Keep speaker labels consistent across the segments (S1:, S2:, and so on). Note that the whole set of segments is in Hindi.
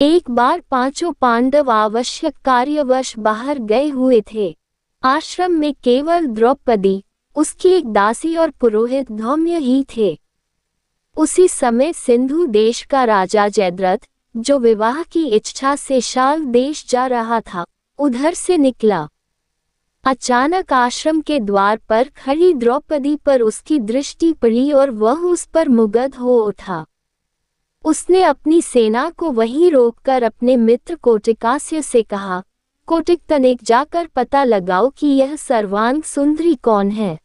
S1: एक बार पांचों पांडव आवश्यक कार्यवश बाहर गए हुए थे। आश्रम में केवल द्रौपदी, उसकी एक दासी और पुरोहित धौम्य ही थे। उसी समय सिंधु देश का राजा जयद्रथ, जो विवाह की इच्छा से शाल देश जा रहा था, उधर से निकला। अचानक आश्रम के द्वार पर खड़ी द्रौपदी पर उसकी दृष्टि पड़ी और वह उस पर मुग्ध हो उठा। उसने अपनी सेना को वहीं रोककर अपने मित्र कोटिकास्य से कहा, कोटिकतनिक, जाकर पता लगाओ कि यह सर्वांग सुंदरी कौन है।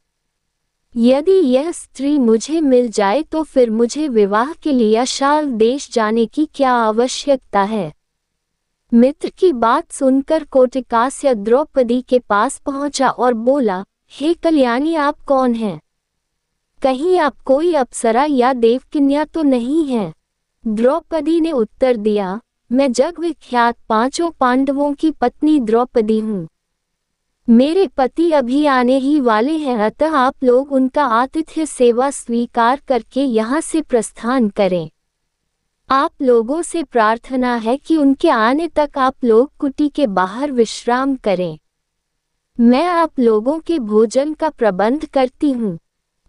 S1: यदि यह स्त्री मुझे मिल जाए तो फिर मुझे विवाह के लिए शाल देश जाने की क्या आवश्यकता है। मित्र की बात सुनकर कोटिकास्य द्रौपदी के पास पहुंचा और बोला, हे कल्याणी, आप कौन हैं? कहीं आप कोई अप्सरा या देवकन्या तो नहीं हैं? द्रौपदी ने उत्तर दिया, मैं जग विख्यात पांचों पांडवों की पत्नी द्रौपदी हूँ। मेरे पति अभी आने ही वाले हैं, अतः आप लोग उनका आतिथ्य सेवा स्वीकार करके यहाँ से प्रस्थान करें। आप लोगों से प्रार्थना है कि उनके आने तक आप लोग कुटी के बाहर विश्राम करें। मैं आप लोगों के भोजन का प्रबंध करती हूँ।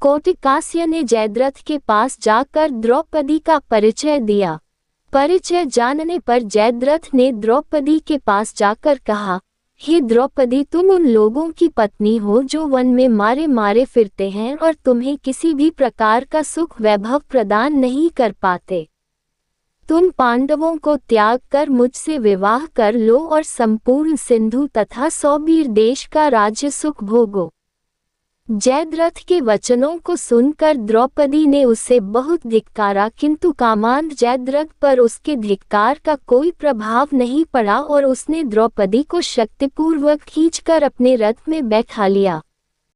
S1: कोटिकास्य ने जयद्रथ के पास जाकर द्रौपदी का परिचय दिया। परिचय जानने पर जयद्रथ ने द्रौपदी के पास जाकर कहा, हे द्रौपदी, तुम उन लोगों की पत्नी हो जो वन में मारे मारे फिरते हैं और तुम्हें किसी भी प्रकार का सुख वैभव प्रदान नहीं कर पाते। तुम पांडवों को त्याग कर मुझसे विवाह कर लो और संपूर्ण सिंधु तथा सौबीर देश का राज्य सुख भोगो। जयद्रथ के वचनों को सुनकर द्रौपदी ने उसे बहुत धिक्कारा, किंतु कामांध जयद्रथ पर उसके धिक्कार का कोई प्रभाव नहीं पड़ा और उसने द्रौपदी को शक्तिपूर्वक खींचकर अपने रथ में बैठा लिया।